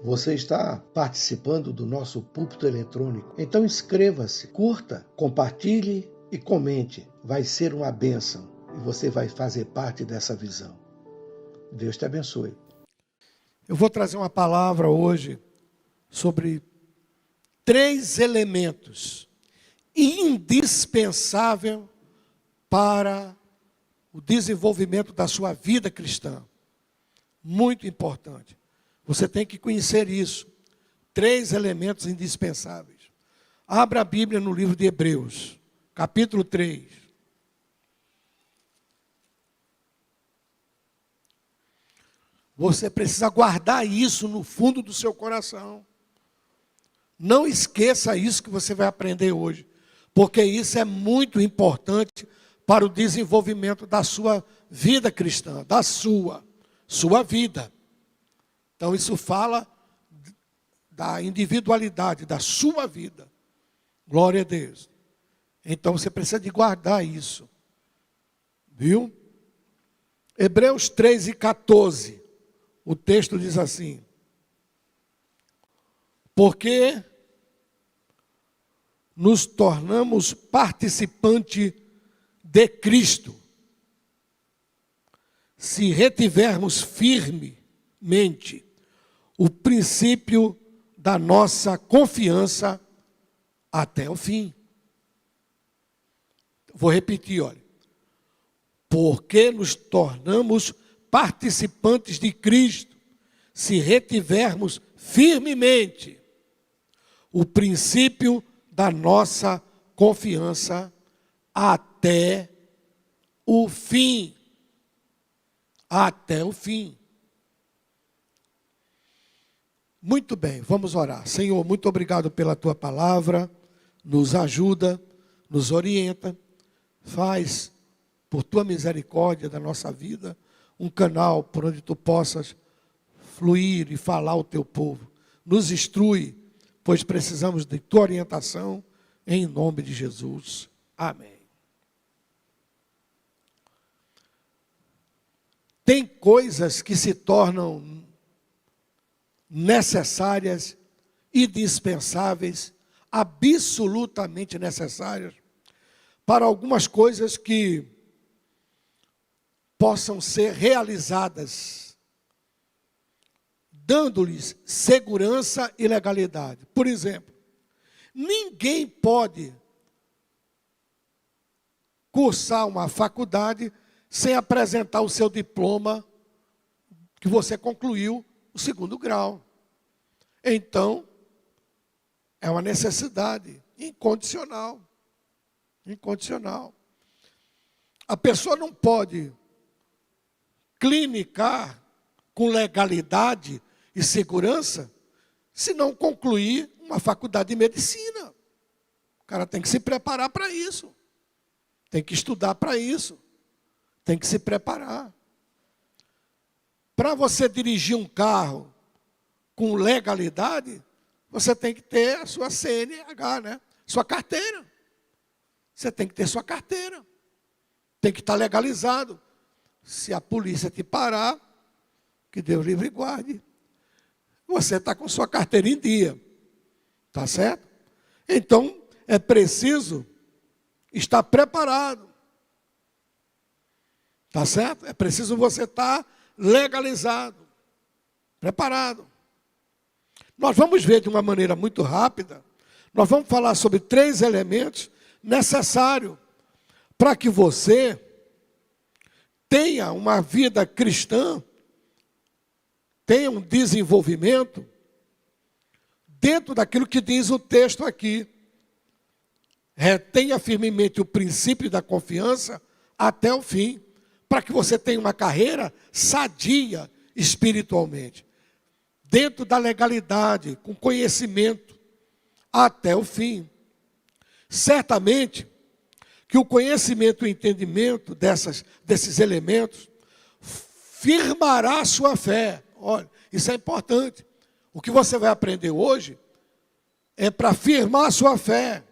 Você está participando do nosso púlpito eletrônico. Então inscreva-se, curta, compartilhe e comente. Vai ser uma bênção e você vai fazer parte dessa visão. Deus te abençoe. Eu vou trazer uma palavra hoje sobre 3 elementos indispensáveis para o desenvolvimento da sua vida cristã. Muito importante. Você tem que conhecer isso. 3 elementos indispensáveis. Abra a Bíblia no livro de Hebreus, capítulo 3. Você precisa guardar isso no fundo do seu coração. Não esqueça isso que você vai aprender hoje, porque isso é muito importante para o desenvolvimento da sua vida cristã, da sua vida. Então isso fala da individualidade, da sua vida. Glória a Deus. Então você precisa de guardar isso. Viu? Hebreus 3:14. O texto diz assim: porque nos tornamos participantes de Cristo, se retivermos firmemente o princípio da nossa confiança até o fim. Vou repetir, olha. Porque nos tornamos participantes de Cristo, se retivermos firmemente o princípio da nossa confiança até o fim. Até o fim. Muito bem, vamos orar. Senhor, muito obrigado pela tua palavra. Nos ajuda, nos orienta. Faz, por tua misericórdia da nossa vida, um canal por onde tu possas fluir e falar ao teu povo. Nos instrui, pois precisamos de tua orientação, em nome de Jesus. Amém. Tem coisas que se tornam necessárias, indispensáveis, absolutamente necessárias, para algumas coisas que possam ser realizadas, dando-lhes segurança e legalidade. Por exemplo, ninguém pode cursar uma faculdade sem apresentar o seu diploma que você concluiu o 2º grau. Então, é uma necessidade incondicional. Incondicional. A pessoa não pode clinicar com legalidade e segurança se não concluir uma faculdade de medicina. O cara tem que se preparar para isso. Tem que estudar para isso. Tem que se preparar. Para você dirigir um carro com legalidade, você tem que ter a sua CNH, né? Sua carteira. Você tem que ter sua carteira. Tem que estar legalizado. Se a polícia te parar, que Deus livre e guarde, você está com sua carteira em dia. Está certo? Então, é preciso estar preparado. Está certo? É preciso você estar legalizado, preparado. Nós vamos ver de uma maneira muito rápida, nós vamos falar sobre 3 elementos necessários para que você tenha uma vida cristã, tenha um desenvolvimento dentro daquilo que diz o texto aqui. Retenha firmemente o princípio da confiança até o fim, para que você tenha uma carreira sadia espiritualmente, dentro da legalidade, com conhecimento até o fim. Certamente que o conhecimento e o entendimento desses elementos firmará a sua fé. Olha, isso é importante. O que você vai aprender hoje é para firmar a sua fé.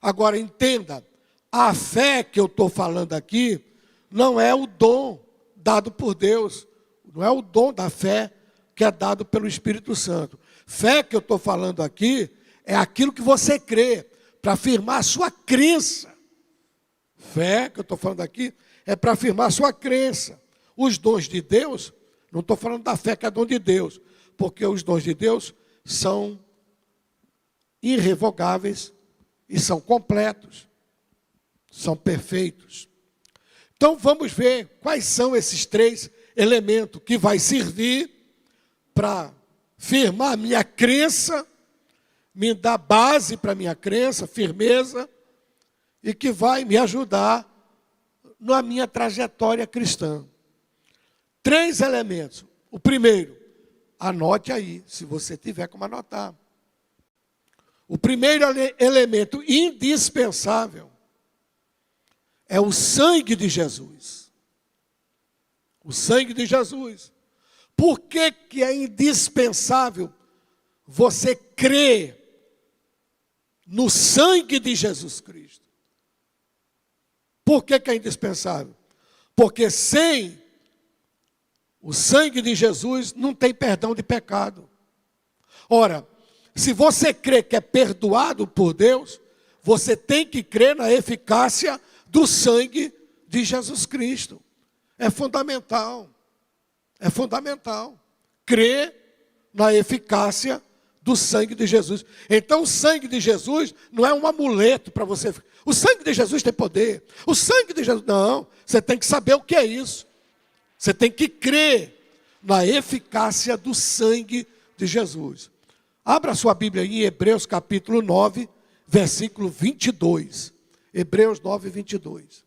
Agora, entenda, a fé que eu estou falando aqui não é o dom dado por Deus, não é o dom da fé que é dado pelo Espírito Santo. Fé que eu estou falando aqui é aquilo que você crê, para afirmar a sua crença. Fé que eu estou falando aqui é para afirmar a sua crença. Os dons de Deus, não estou falando da fé que é dom de Deus, porque os dons de Deus são irrevogáveis e são completos, são perfeitos. Então vamos ver quais são esses 3 elementos que vai servir para firmar a minha crença, me dar base para a minha crença, firmeza, e que vai me ajudar na minha trajetória cristã. 3 elementos. O primeiro, anote aí, se você tiver como anotar. O primeiro elemento indispensável é o sangue de Jesus. O sangue de Jesus. Por que que é indispensável você crer no sangue de Jesus Cristo? Por que que é indispensável? Porque sem o sangue de Jesus não tem perdão de pecado. Ora, se você crê que é perdoado por Deus, você tem que crer na eficácia do sangue de Jesus Cristo. É fundamental. É fundamental. Crer na eficácia do sangue de Jesus. Então o sangue de Jesus não é um amuleto para você. O sangue de Jesus tem poder. O sangue de Jesus... Não, você tem que saber o que é isso. Você tem que crer na eficácia do sangue de Jesus. Abra sua Bíblia aí em Hebreus capítulo 9, versículo 22. Hebreus 9, 22.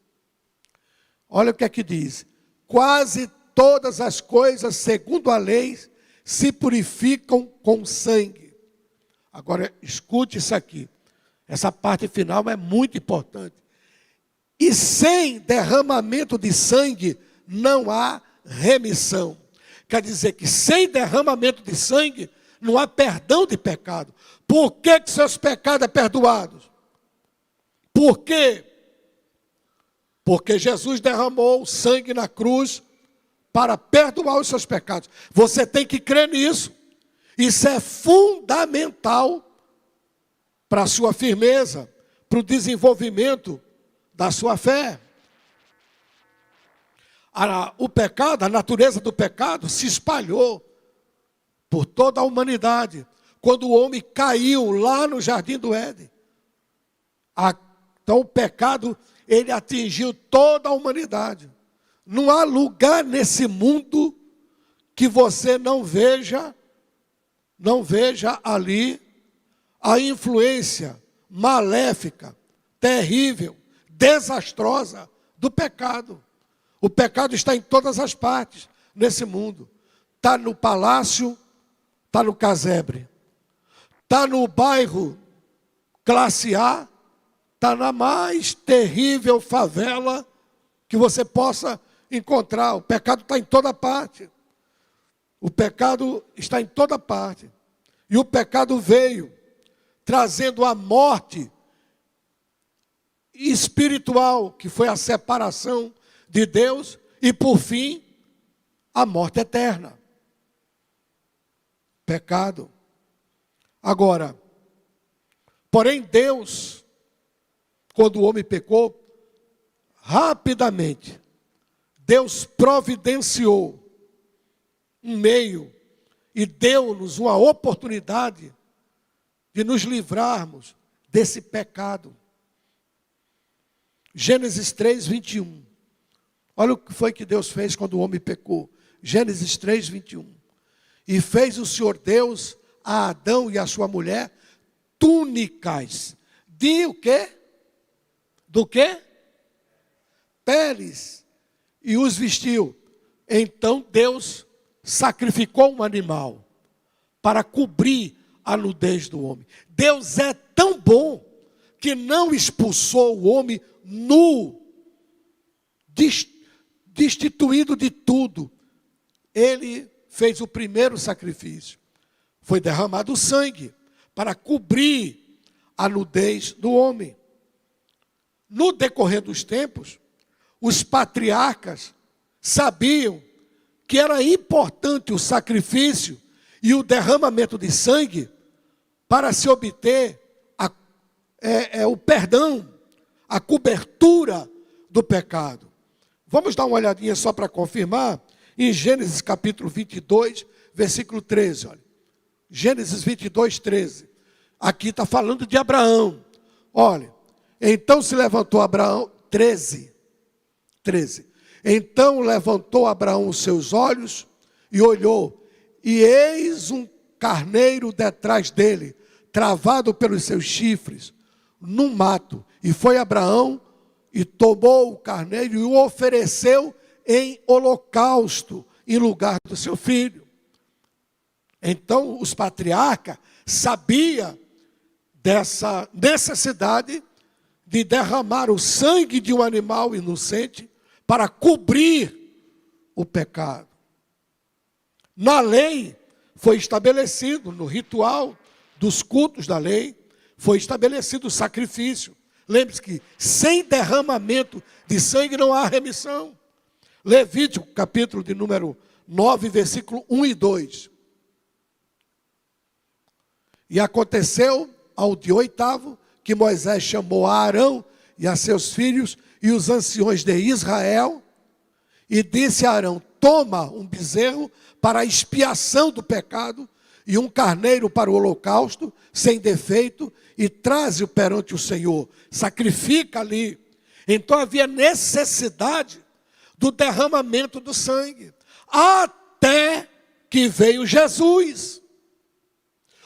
Olha o que é que diz. Quase todas as coisas, segundo a lei, se purificam com sangue. Agora, escute isso aqui. Essa parte final é muito importante. E sem derramamento de sangue, não há remissão. Quer dizer que sem derramamento de sangue, não há perdão de pecado. Por que que seus pecados são perdoados? Por quê? Porque Jesus derramou sangue na cruz para perdoar os seus pecados. Você tem que crer nisso. Isso é fundamental para a sua firmeza, para o desenvolvimento da sua fé. O pecado, a natureza do pecado se espalhou por toda a humanidade, quando o homem caiu lá no Jardim do Éden. Então o pecado, ele atingiu toda a humanidade. Não há lugar nesse mundo que você não veja ali a influência maléfica, terrível, desastrosa do pecado. O pecado está em todas as partes nesse mundo. Está no palácio, está no casebre. Está no bairro classe A, está na mais terrível favela que você possa encontrar. O pecado está em toda parte. O pecado está em toda parte. E o pecado veio trazendo a morte espiritual, que foi a separação de Deus, e por fim, a morte eterna. Pecado. Agora, porém Deus, quando o homem pecou, rapidamente, Deus providenciou um meio e deu-nos uma oportunidade de nos livrarmos desse pecado. Gênesis 3, 21. Olha o que foi que Deus fez quando o homem pecou. Gênesis 3, 21. E fez o Senhor Deus a Adão e a sua mulher túnicas de o quê? Do quê? Peles. E os vestiu. Então Deus sacrificou um animal para cobrir a nudez do homem. Deus é tão bom que não expulsou o homem nu, destituído de tudo. Ele fez o primeiro sacrifício. Foi derramado sangue para cobrir a nudez do homem. No decorrer dos tempos, os patriarcas sabiam que era importante o sacrifício e o derramamento de sangue para se obter o perdão, a cobertura do pecado. Vamos dar uma olhadinha só para confirmar, em Gênesis capítulo 22, versículo 13. Olha. Gênesis 22, 13. Aqui está falando de Abraão. Olha, então se levantou Abraão, 13. Então levantou Abraão os seus olhos e olhou, e eis um carneiro detrás dele, travado pelos seus chifres, num mato. E foi Abraão e tomou o carneiro e o ofereceu em holocausto, em lugar do seu filho. Então os patriarcas sabiam dessa necessidade de derramar o sangue de um animal inocente para cobrir o pecado. Na lei foi estabelecido, no ritual dos cultos da lei, foi estabelecido o sacrifício. Lembre-se que sem derramamento de sangue não há remissão. Levítico, capítulo de número 9, versículo 1 e 2. E aconteceu ao de 8º, que Moisés chamou a Arão e a seus filhos e os anciões de Israel, e disse a Arão: toma um bezerro para a expiação do pecado, e um carneiro para o holocausto, sem defeito, e traze-o perante o Senhor. Sacrifica ali. Então havia necessidade do derramamento do sangue, até que veio Jesus,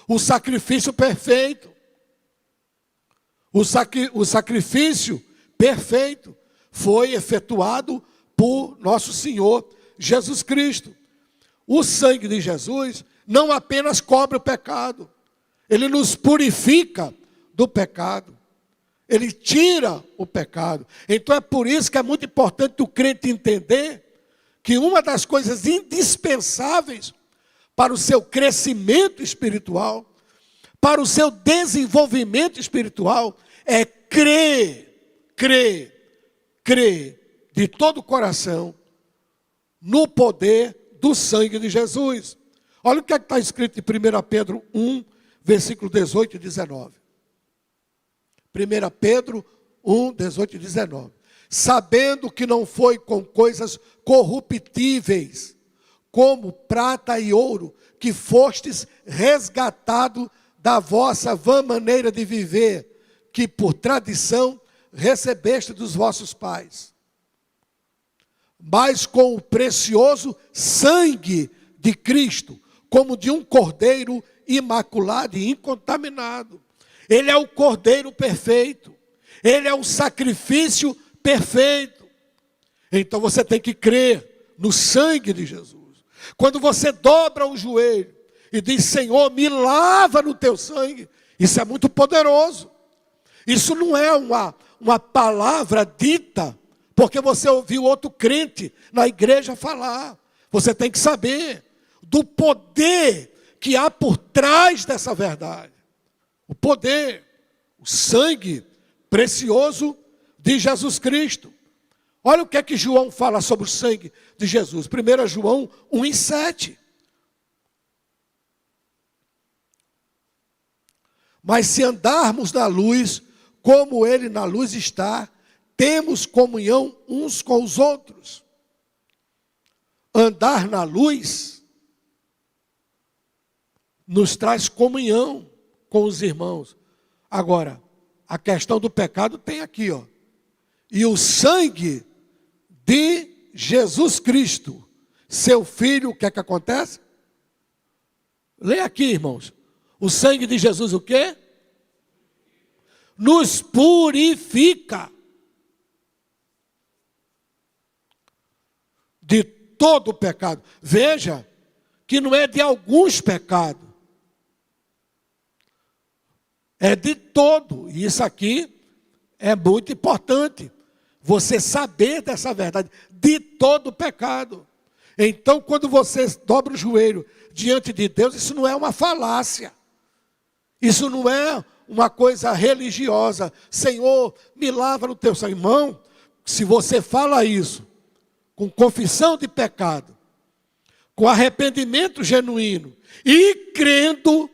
o sacrifício perfeito. O sacrifício perfeito foi efetuado por nosso Senhor Jesus Cristo. O sangue de Jesus não apenas cobre o pecado, ele nos purifica do pecado, ele tira o pecado. Então é por isso que é muito importante o crente entender que uma das coisas indispensáveis para o seu crescimento espiritual, para o seu desenvolvimento espiritual, é crer de todo o coração no poder do sangue de Jesus. Olha o que está escrito em 1 Pedro 1, versículo 18 e 19. 1 Pedro 1, 18 e 19. Sabendo que não foi com coisas corruptíveis, como prata e ouro, que fostes resgatado da vossa vã maneira de viver, que por tradição recebeste dos vossos pais, mas com o precioso sangue de Cristo, como de um cordeiro imaculado e incontaminado. Ele é o cordeiro perfeito, ele é o sacrifício perfeito. Então você tem que crer no sangue de Jesus. Quando você dobra o joelho e diz: Senhor, me lava no teu sangue, isso é muito poderoso. Isso não é uma palavra dita porque você ouviu outro crente na igreja falar. Você tem que saber do poder que há por trás dessa verdade. O poder, o sangue precioso de Jesus Cristo. Olha o que é que João fala sobre o sangue de Jesus. 1 João 1,7. Mas se andarmos na luz, como ele na luz está, temos comunhão uns com os outros. Andar na luz nos traz comunhão com os irmãos. Agora, a questão do pecado tem aqui, ó. E o sangue de Jesus Cristo, seu Filho, o que é que acontece? Leia aqui, irmãos. O sangue de Jesus o quê? Nos purifica de todo o pecado. Veja que não é de alguns pecados, é de todo. E isso aqui é muito importante, você saber dessa verdade, de todo o pecado. Então, quando você dobra o joelho diante de Deus, isso não é uma falácia, isso não é uma coisa religiosa. Senhor, me lava no teu sangue. Irmão, se você fala isso com confissão de pecado, com arrependimento genuíno e crendo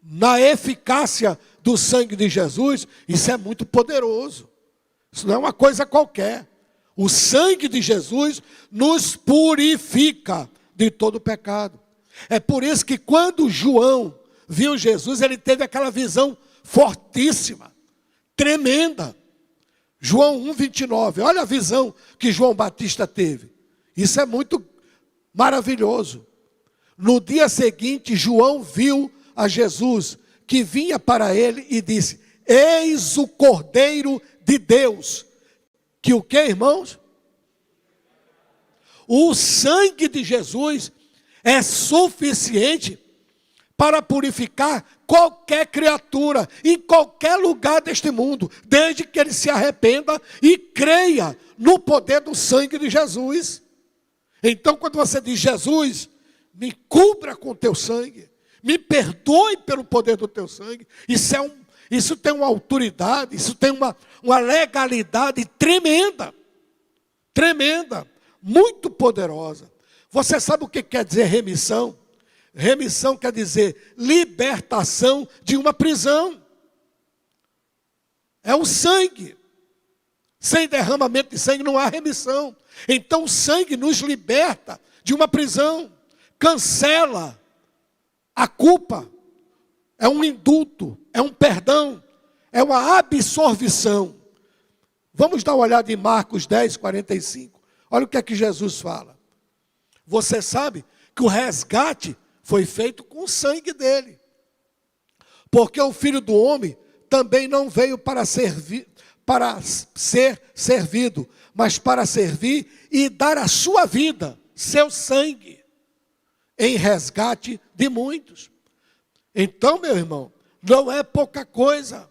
na eficácia do sangue de Jesus, isso é muito poderoso. Isso não é uma coisa qualquer. O sangue de Jesus nos purifica de todo pecado. É por isso que quando João viu Jesus, ele teve aquela visão fortíssima, tremenda. João 1,29, olha a visão que João Batista teve. Isso é muito maravilhoso. No dia seguinte, João viu a Jesus, que vinha para ele e disse: eis o Cordeiro de Deus. Que o que, irmãos? O sangue de Jesus é suficiente para purificar qualquer criatura, em qualquer lugar deste mundo, desde que ele se arrependa e creia no poder do sangue de Jesus. Então, quando você diz: Jesus, me cubra com teu sangue, me perdoe pelo poder do teu sangue, isso tem uma autoridade, isso tem uma legalidade tremenda, tremenda, muito poderosa. Você sabe o que quer dizer remissão? Remissão quer dizer libertação de uma prisão. É o sangue. Sem derramamento de sangue não há remissão. Então o sangue nos liberta de uma prisão, cancela a culpa, é um indulto, é um perdão, é uma absolvição. Vamos dar uma olhada em Marcos 10, 45. Olha o que é que Jesus fala. Você sabe que o resgate foi feito com o sangue dele. Porque o Filho do Homem também não veio para ser servido, mas para servir e dar a sua vida, seu sangue, em resgate de muitos. Então, meu irmão, não é pouca coisa.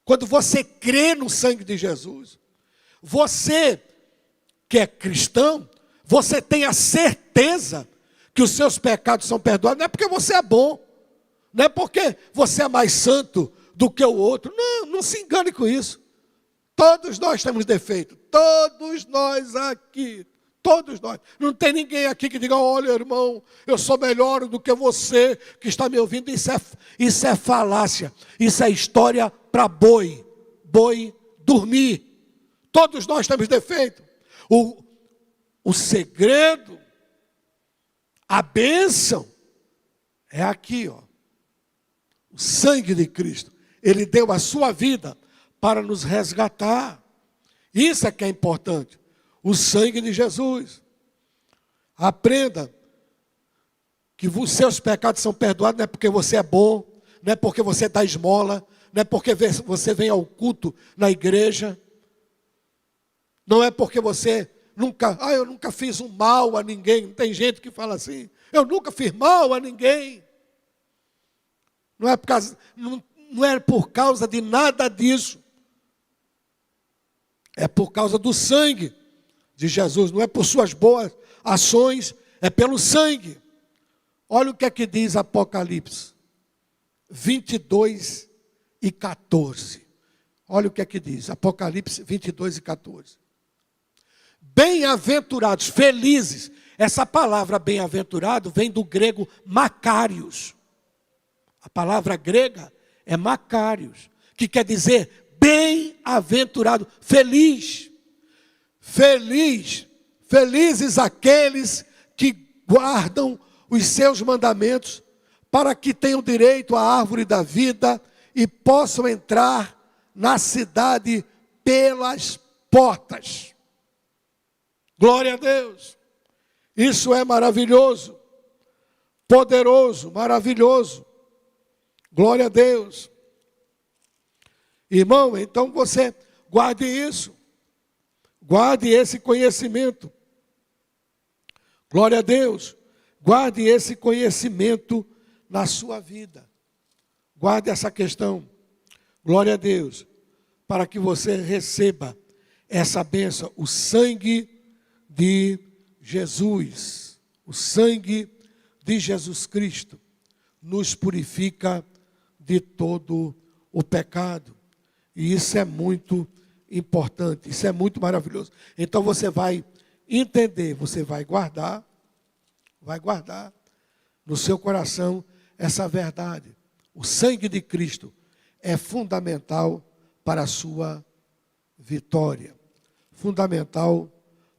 Quando você crê no sangue de Jesus, você que é cristão, você tem a certeza que os seus pecados são perdoados. Não é porque você é bom, não é porque você é mais santo do que o outro. Não, não se engane com isso. Todos nós temos defeito, todos nós aqui. Todos nós. Não tem ninguém aqui que diga: olha, irmão, eu sou melhor do que você que está me ouvindo. Isso é falácia. Isso é história para boi dormir. Todos nós temos defeito. O segredo, a bênção, é aqui, ó. O sangue de Cristo. Ele deu a sua vida para nos resgatar. Isso é que é importante. O sangue de Jesus. Aprenda que os seus pecados são perdoados, não é porque você é bom, não é porque você dá esmola, não é porque você vem ao culto na igreja, não é porque você eu nunca fiz um mal a ninguém. Tem gente que fala assim: eu nunca fiz mal a ninguém. Não é por causa de nada disso. É por causa do sangue de Jesus, não é por suas boas ações, é pelo sangue. Olha o que é que diz Apocalipse 22 e 14. Olha o que é que diz Apocalipse 22 e 14. Bem-aventurados, felizes. Essa palavra bem-aventurado vem do grego Macários. A palavra grega é Macários, que quer dizer bem-aventurado, feliz. Felizes aqueles que guardam os seus mandamentos, para que tenham direito à árvore da vida e possam entrar na cidade pelas portas. Glória a Deus. Isso é maravilhoso, poderoso, maravilhoso. Glória a Deus. Irmão, então você guarde isso. Guarde esse conhecimento. Glória a Deus. Guarde esse conhecimento na sua vida. Guarde essa questão. Glória a Deus. Para que você receba essa bênção. O sangue de Jesus. O sangue de Jesus Cristo nos purifica de todo o pecado. E isso é muito importante, isso é muito maravilhoso. Então você vai entender, você vai guardar, vai guardar no seu coração essa verdade. O sangue de Cristo é fundamental para a sua vitória. Fundamental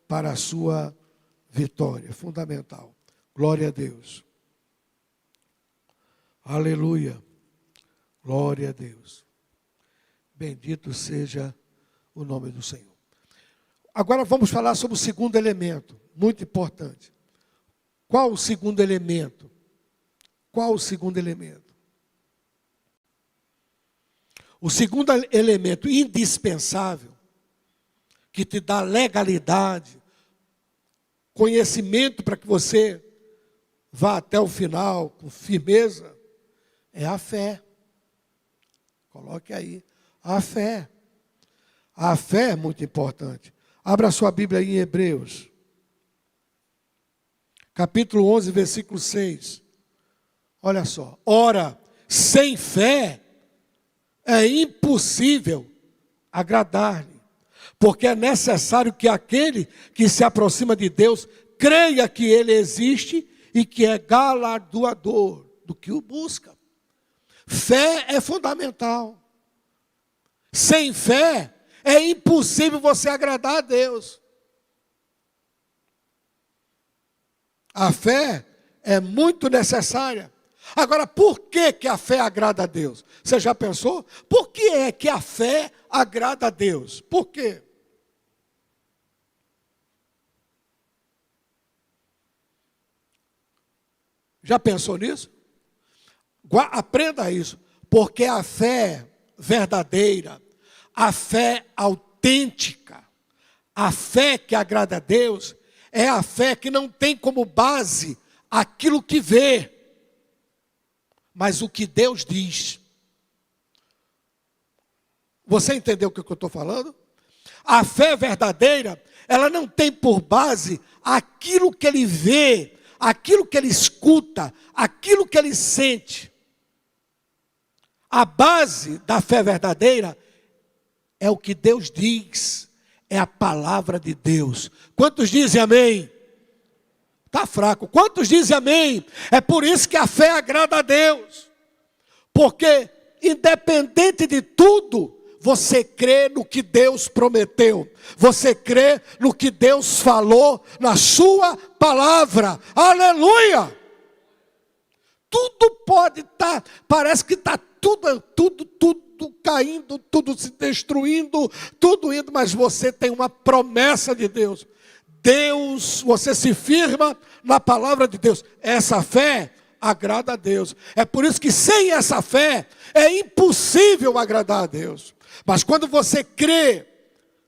para a sua vitória. Fundamental. Glória a Deus. Aleluia. Glória a Deus. Bendito seja o nome do Senhor. Agora vamos falar sobre o segundo elemento, muito importante. Qual o segundo elemento? Qual o segundo elemento? O segundo elemento indispensável, que te dá legalidade, conhecimento para que você vá até o final com firmeza, é a fé. Coloque aí, a fé. A fé é muito importante. Abra sua Bíblia aí em Hebreus, capítulo 11, versículo 6. Olha só. Ora, sem fé é impossível agradar-lhe, porque é necessário que aquele que se aproxima de Deus creia que Ele existe e que é galardoador do que o busca. Fé é fundamental. Sem fé é impossível você agradar a Deus. A fé é muito necessária. Agora, por que a fé agrada a Deus? Você já pensou? Por que é que a fé agrada a Deus? Por quê? Já pensou nisso? Aprenda isso. Porque a fé verdadeira, a fé autêntica, a fé que agrada a Deus, é a fé que não tem como base aquilo que vê, mas o que Deus diz. Você entendeu o que eu estou falando? A fé verdadeira, ela não tem por base aquilo que ele vê, aquilo que ele escuta, aquilo que ele sente. A base da fé verdadeira é o que Deus diz, é a palavra de Deus. Quantos dizem amém? Está fraco. Quantos dizem amém? É por isso que a fé agrada a Deus. Porque, independente de tudo, você crê no que Deus prometeu. Você crê no que Deus falou na sua palavra. Aleluia! Tudo pode estar, parece que está tudo caindo, tudo se destruindo, tudo indo, mas você tem uma promessa de Deus. Deus, você se firma na palavra de Deus. Essa fé agrada a Deus. É por isso que sem essa fé é impossível agradar a Deus. Mas quando você crê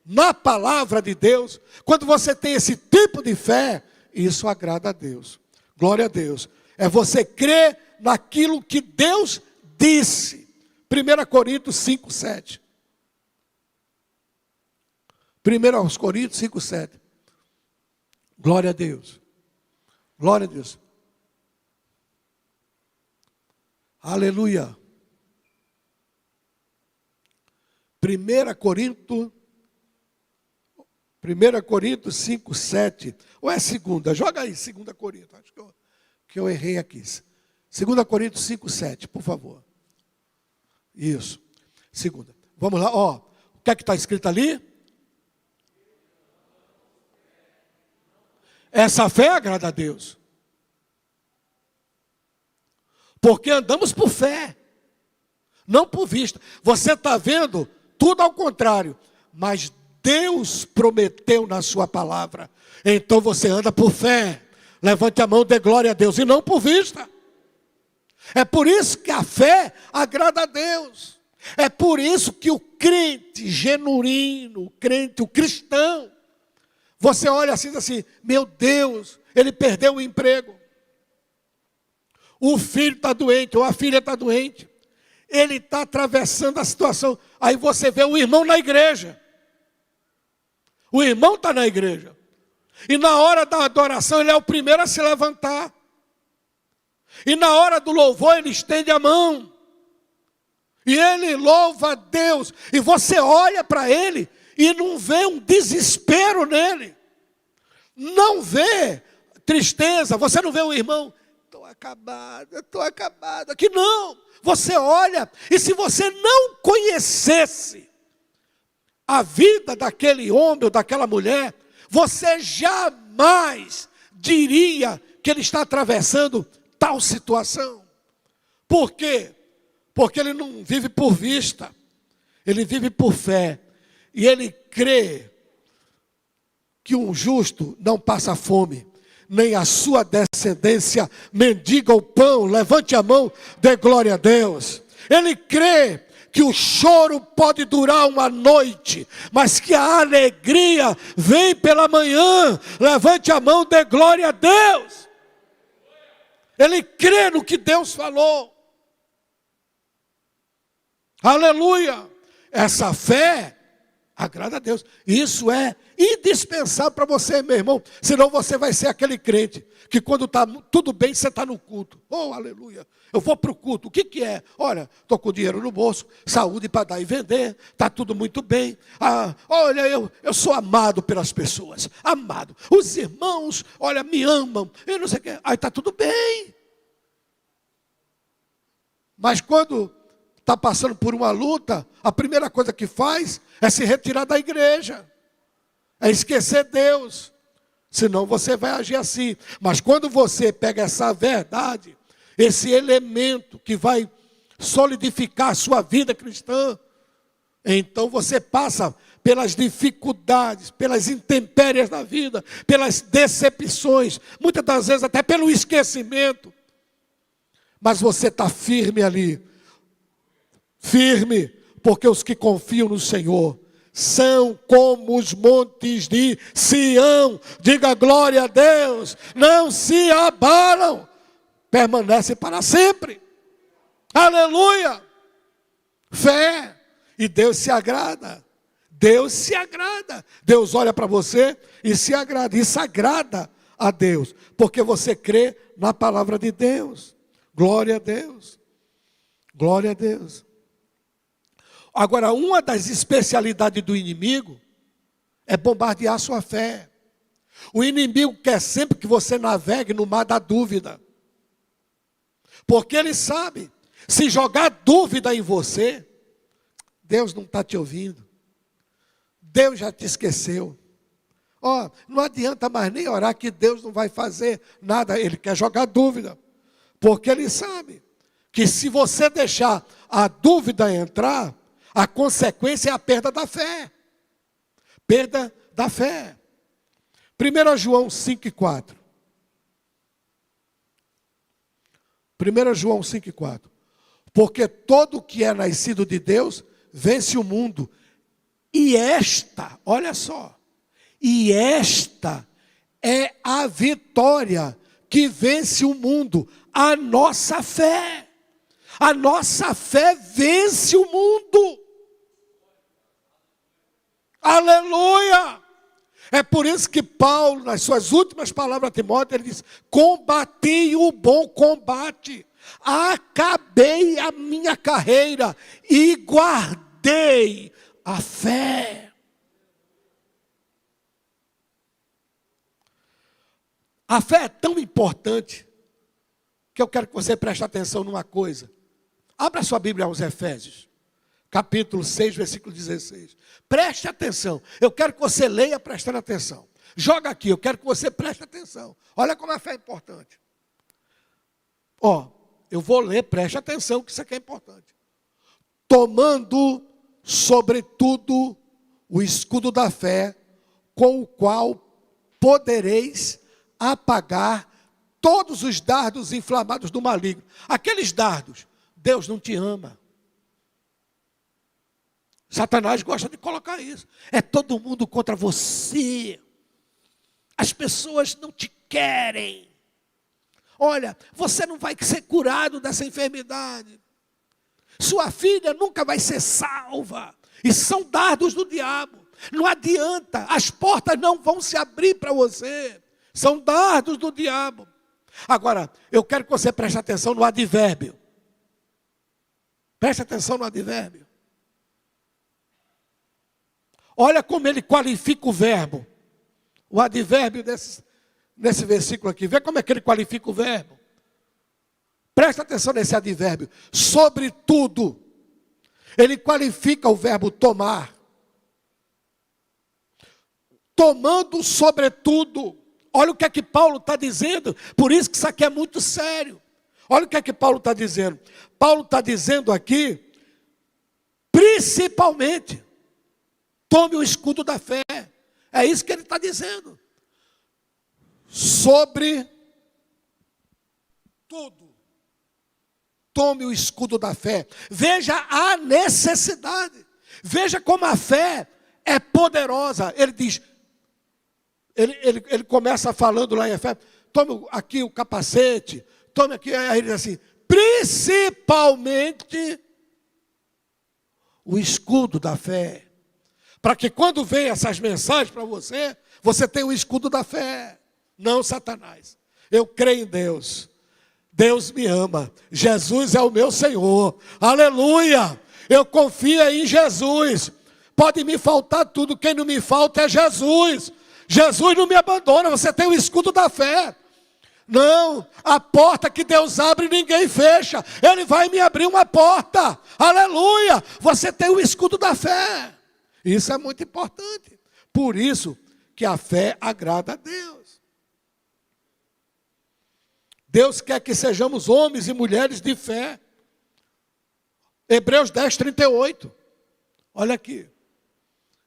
na palavra de Deus, quando você tem esse tipo de fé, isso agrada a Deus. Glória a Deus. É você crer naquilo que Deus disse. 1 Coríntios 5, 7. 1 Coríntios 5, 7. Glória a Deus. Glória a Deus. Aleluia. 1 Coríntios 5, 7. Ou é segunda? Joga aí, 2 Coríntios. Acho que eu errei aqui. 2 Coríntios 5, 7, por favor. Isso. Segunda. Vamos lá, ó. O que é que está escrito ali? Essa fé agrada a Deus. Porque andamos por fé, não por vista. Você está vendo tudo ao contrário, mas Deus prometeu na sua palavra. Então você anda por fé. Levante a mão, dê glória a Deus, e não por vista. É por isso que a fé agrada a Deus. É por isso que o crente genuíno, o cristão, você olha assim, meu Deus, ele perdeu o emprego. O filho está doente, ou a filha está doente. Ele está atravessando a situação. Aí você vê o irmão na igreja. O irmão está na igreja. E na hora da adoração, ele é o primeiro a se levantar. E na hora do louvor, ele estende a mão. E ele louva a Deus. E você olha para ele e não vê um desespero nele. Não vê. tristeza, você não vê um irmão, estou acabado. Aqui não, você olha, e se você não conhecesse a vida daquele homem ou daquela mulher, você jamais diria que ele está atravessando tal situação. Por quê? Porque ele não vive por vista, ele vive por fé. E ele crê que um justo não passa fome, nem a sua descendência mendiga o pão. Levante a mão, dê glória a Deus. Ele crê que o choro pode durar uma noite, mas que a alegria vem pela manhã. Levante a mão, dê glória a Deus. Ele crê no que Deus falou. Aleluia! Essa fé agrada a Deus. Isso é indispensável para você, meu irmão. Senão você vai ser aquele crente que quando está tudo bem, você está no culto. Oh, aleluia! Eu vou para o culto. O que é? Olha, estou com dinheiro no bolso, saúde para dar e vender, está tudo muito bem. Olha, eu sou amado pelas pessoas. Amado. Os irmãos, olha, me amam. Eu não sei o que. Aí está tudo bem. Mas quando está passando por uma luta, a primeira coisa que faz é se retirar da igreja. É esquecer Deus. Senão você vai agir assim. Mas quando você pega essa verdade, esse elemento que vai solidificar a sua vida cristã, então você passa pelas dificuldades, pelas intempéries da vida, pelas decepções, muitas das vezes até pelo esquecimento. Mas você está firme ali. Firme, porque os que confiam no Senhor são como os montes de Sião. Diga glória a Deus. Não se abalam, permanecem para sempre. Aleluia. Fé. E Deus se agrada. Deus se agrada. Deus olha para você e se agrada. Isso agrada a Deus, porque você crê na palavra de Deus. Glória a Deus. Glória a Deus. Agora, uma das especialidades do inimigo é bombardear a sua fé. O inimigo quer sempre que você navegue no mar da dúvida. Porque ele sabe, se jogar dúvida em você, Deus não está te ouvindo. Deus já te esqueceu. Não adianta mais nem orar que Deus não vai fazer nada. Ele quer jogar dúvida. Porque ele sabe que se você deixar a dúvida entrar, a consequência é a perda da fé. Perda da fé. 1 João 5,4. 1 João 5,4. Porque todo que é nascido de Deus vence o mundo. E esta, olha só, e esta é a vitória que vence o mundo, a nossa fé. A nossa fé vence o mundo. Aleluia! É por isso que Paulo, nas suas últimas palavras a Timóteo, ele diz: combati o bom combate, acabei a minha carreira e guardei a fé. A fé é tão importante que eu quero que você preste atenção numa coisa. Abra sua Bíblia aos Efésios, capítulo 6, versículo 16. Preste atenção. Eu quero que você leia prestando atenção. Joga aqui, eu quero que você preste atenção. Olha como a fé é importante. Eu vou ler, preste atenção, que isso aqui é importante. Tomando, sobretudo, o escudo da fé, com o qual podereis apagar todos os dardos inflamados do maligno. Aqueles dardos, Deus não te ama. Satanás gosta de colocar isso. É todo mundo contra você. As pessoas não te querem. Olha, você não vai ser curado dessa enfermidade. Sua filha nunca vai ser salva. E são dardos do diabo. Não adianta, as portas não vão se abrir para você. São dardos do diabo. Agora, eu quero que você preste atenção no advérbio. Preste atenção no advérbio. Olha como ele qualifica o verbo. O advérbio nesse versículo aqui. Vê como é que ele qualifica o verbo. Presta atenção nesse advérbio. Sobretudo. Ele qualifica o verbo tomar. Tomando sobretudo. Olha o que é que Paulo está dizendo. Por isso que isso aqui é muito sério. Olha o que é que Paulo está dizendo. Paulo está dizendo aqui, principalmente, tome o escudo da fé. É isso que ele está dizendo. Sobre tudo. Tome o escudo da fé. Veja a necessidade. Veja como a fé é poderosa. Ele diz, ele começa falando lá em Efésios, tome aqui o capacete, tome aqui, aí ele diz assim, principalmente o escudo da fé. Para que quando vem essas mensagens para você, você tenha o escudo da fé. Não Satanás. Eu creio em Deus. Deus me ama. Jesus é o meu Senhor. Aleluia. Eu confio em Jesus. Pode me faltar tudo. Quem não me falta é Jesus. Jesus não me abandona. Você tem o escudo da fé. Não, a porta que Deus abre, ninguém fecha. Ele vai me abrir uma porta. Aleluia. Você tem o escudo da fé. Isso é muito importante. Por isso que a fé agrada a Deus. Deus quer que sejamos homens e mulheres de fé. Hebreus 10, 38. Olha aqui.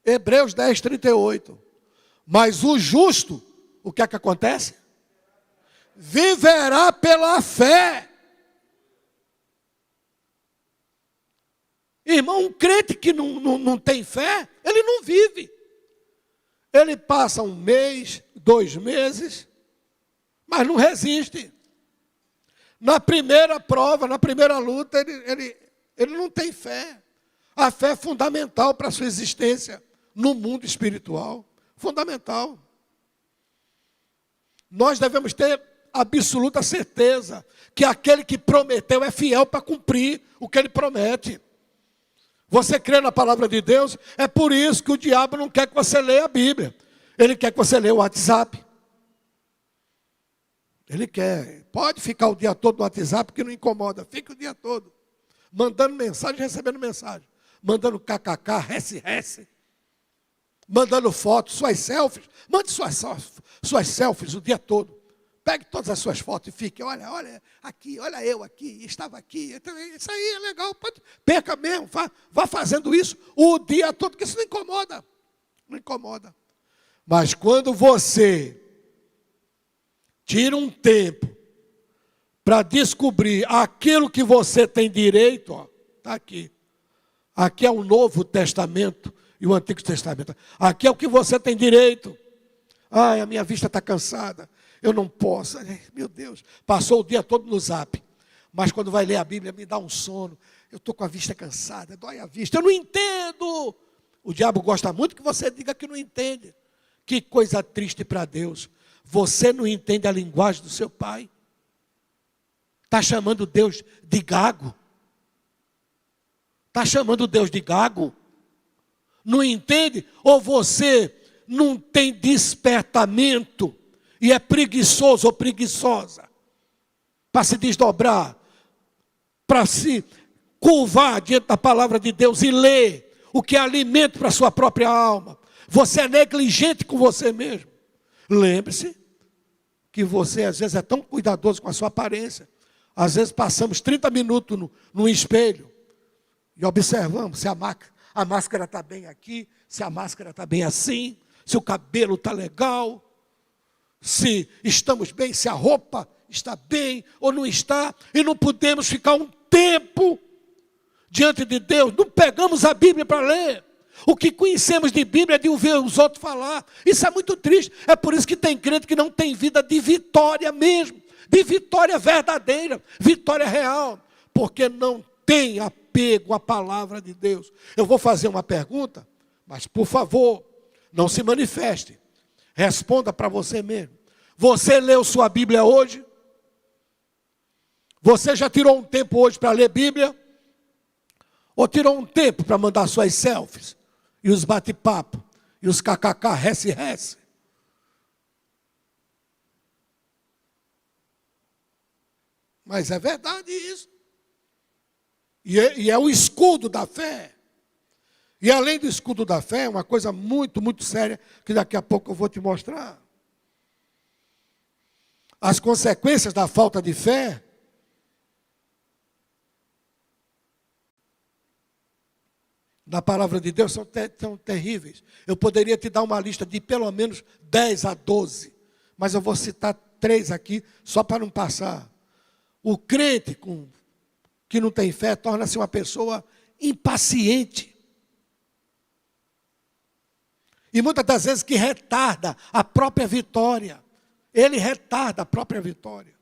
Hebreus 10, 38. Mas o justo, o que é que acontece? Viverá pela fé. Irmão, um crente que não tem fé, ele não vive. Ele passa 1 mês, 2 meses, mas não resiste. Na primeira prova, na primeira luta, ele não tem fé. A fé é fundamental para a sua existência no mundo espiritual. Fundamental. Nós devemos ter absoluta certeza que aquele que prometeu é fiel para cumprir o que ele promete. Você crê na palavra de Deus? É por isso que o diabo não quer que você leia a Bíblia. Ele quer que você leia o WhatsApp. Ele quer. Pode ficar o dia todo no WhatsApp que não incomoda. Fique o dia todo. Mandando mensagem, recebendo mensagem. Mandando kkk, res. Mandando fotos, suas selfies. Mande suas selfies o dia todo. Pegue todas as suas fotos e fique. Olha aqui, olha eu aqui, estava aqui. Isso aí é legal. Perca mesmo. Vá fazendo isso o dia todo, porque isso não incomoda. Não incomoda. Mas quando você tira um tempo para descobrir aquilo que você tem direito, está aqui. Aqui é o Novo Testamento e o Antigo Testamento. Aqui é o que você tem direito. Ai, a minha vista está cansada. Eu não posso. Meu Deus, passou o dia todo no zap. Mas quando vai ler a Bíblia, me dá um sono. Eu estou com a vista cansada, dói a vista. Eu não entendo. O diabo gosta muito que você diga que não entende. Que coisa triste para Deus. Você não entende a linguagem do seu pai? Está chamando Deus de gago? Está chamando Deus de gago? Não entende? Ou você não tem despertamento e é preguiçoso ou preguiçosa para se desdobrar, para se curvar diante da palavra de Deus e ler o que é alimento para a sua própria alma? Você é negligente com você mesmo. Lembre-se que você às vezes é tão cuidadoso com a sua aparência. Às vezes passamos 30 minutos no espelho e observamos se a máscara está bem aqui, se a máscara está bem assim, se o cabelo está legal, se estamos bem, se a roupa está bem ou não está. E não podemos ficar um tempo diante de Deus. Não pegamos a Bíblia para ler. O que conhecemos de Bíblia é de ouvir os outros falar. Isso é muito triste. É por isso que tem crente que não tem vida de vitória mesmo. De vitória verdadeira. Vitória real. Porque não tem apego à palavra de Deus. Eu vou fazer uma pergunta, mas por favor, não se manifeste. Responda para você mesmo. Você leu sua Bíblia hoje? Você já tirou um tempo hoje para ler Bíblia? Ou tirou um tempo para mandar suas selfies? E os bate-papo? E os kkk, res? Mas é verdade isso. E é o escudo da fé. E além do escudo da fé, uma coisa muito, muito séria, que daqui a pouco eu vou te mostrar. As consequências da falta de fé na palavra de Deus são terríveis. Eu poderia te dar uma lista de pelo menos 10 a 12, mas eu vou citar 3 aqui, só para não passar. O crente que não tem fé torna-se uma pessoa impaciente. E muitas das vezes que retarda a própria vitória. Ele retarda a própria vitória.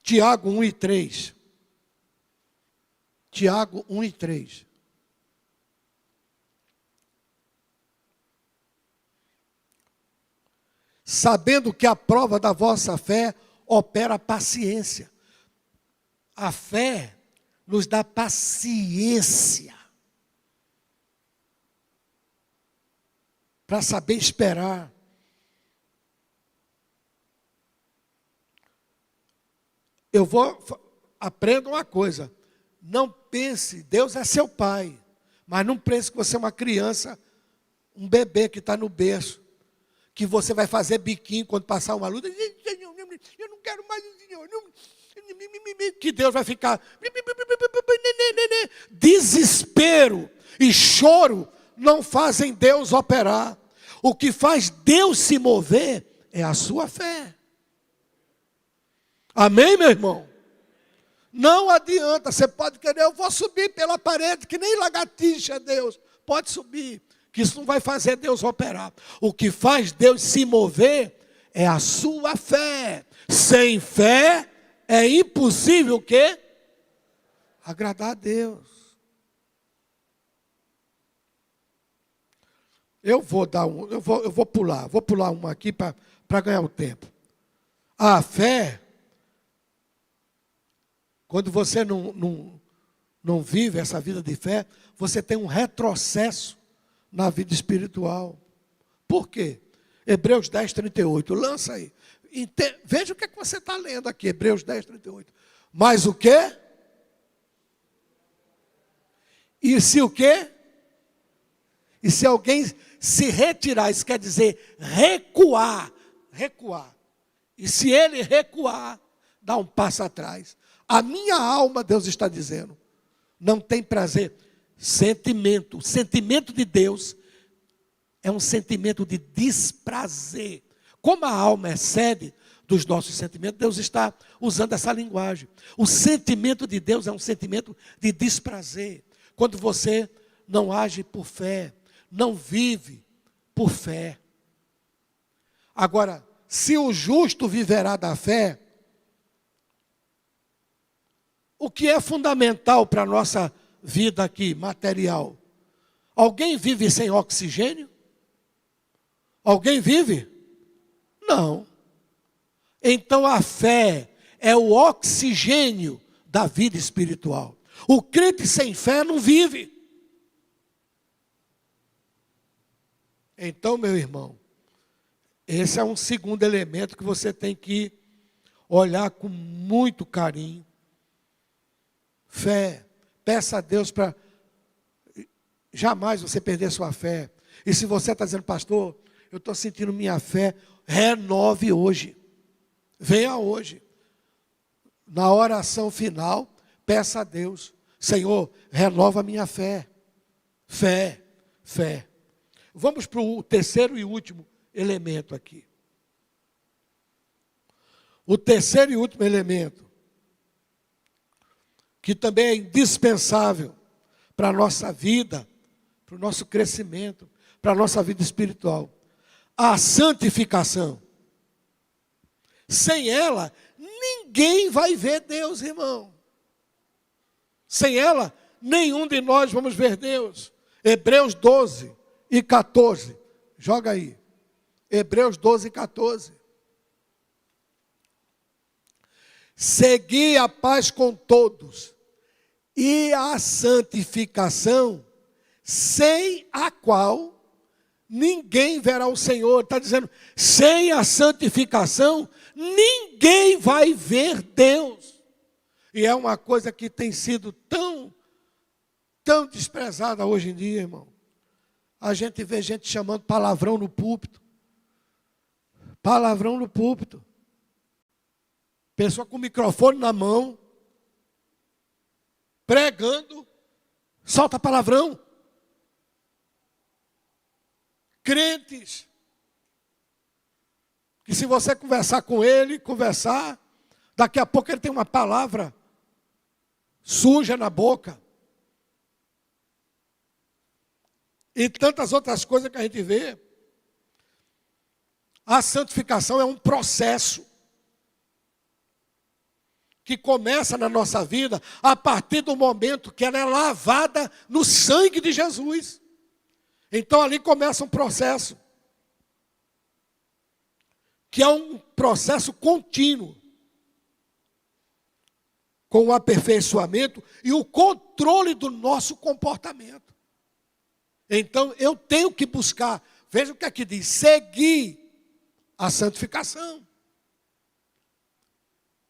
Tiago 1 e 3. Tiago 1 e 3. Sabendo que a prova da vossa fé opera paciência. A fé nos dá paciência para saber esperar. Aprenda uma coisa, não pense, Deus é seu pai, mas não pense que você é uma criança, um bebê que está no berço, que você vai fazer biquinho quando passar uma luta, eu não quero mais o Senhor, que Deus vai ficar, desespero e choro não fazem Deus operar. O que faz Deus se mover é a sua fé. Amém, meu irmão? Não adianta, você pode querer, eu vou subir pela parede, que nem lagartixa, Deus. Pode subir, que isso não vai fazer Deus operar. O que faz Deus se mover é a sua fé. Sem fé é impossível o quê? Agradar a Deus. Eu vou pular uma aqui para ganhar o tempo. A fé, quando você não vive essa vida de fé, você tem um retrocesso na vida espiritual. Por quê? Hebreus 10, 38. Lança aí. Veja o que é que você está lendo aqui. Hebreus 10, 38. Mas o quê? E se o quê? E se alguém se retirar, isso quer dizer recuar. E se ele recuar, dá um passo atrás. A minha alma, Deus está dizendo, não tem prazer. O sentimento de Deus é um sentimento de desprazer. Como a alma é sede dos nossos sentimentos, Deus está usando essa linguagem. O sentimento de Deus é um sentimento de desprazer. Quando você não age por fé, não vive por fé. Agora, se o justo viverá da fé, o que é fundamental para a nossa vida aqui, material? Alguém vive sem oxigênio? Alguém vive? Não. Então a fé é o oxigênio da vida espiritual. O crente sem fé não vive. Então, meu irmão, esse é um segundo elemento que você tem que olhar com muito carinho. Fé. Peça a Deus para jamais você perder sua fé. E se você está dizendo, pastor, eu estou sentindo minha fé, renove hoje. Venha hoje. Na oração final, peça a Deus, Senhor, renova a minha fé. Fé. Vamos para o terceiro e último elemento aqui. O terceiro e último elemento, que também é indispensável para a nossa vida, para o nosso crescimento, para a nossa vida espiritual. A santificação. Sem ela, ninguém vai ver Deus, irmão. Sem ela, nenhum de nós vamos ver Deus. Hebreus 12 e 14. Joga aí. Hebreus 12 e 14. Segui a paz com todos e a santificação, sem a qual ninguém verá o Senhor. Está dizendo, sem a santificação, ninguém vai ver Deus. E é uma coisa que tem sido tão desprezada hoje em dia, irmão. A gente vê gente chamando palavrão no púlpito. Palavrão no púlpito. Pessoa com o microfone na mão, pregando, solta palavrão. Crentes, que se você conversar com ele, daqui a pouco ele tem uma palavra suja na boca. E tantas outras coisas que a gente vê. A santificação é um processo que começa na nossa vida a partir do momento que ela é lavada no sangue de Jesus. Então ali começa um processo, que é um processo contínuo, com o aperfeiçoamento e o controle do nosso comportamento. Então eu tenho que buscar, veja o que aqui diz, seguir a santificação.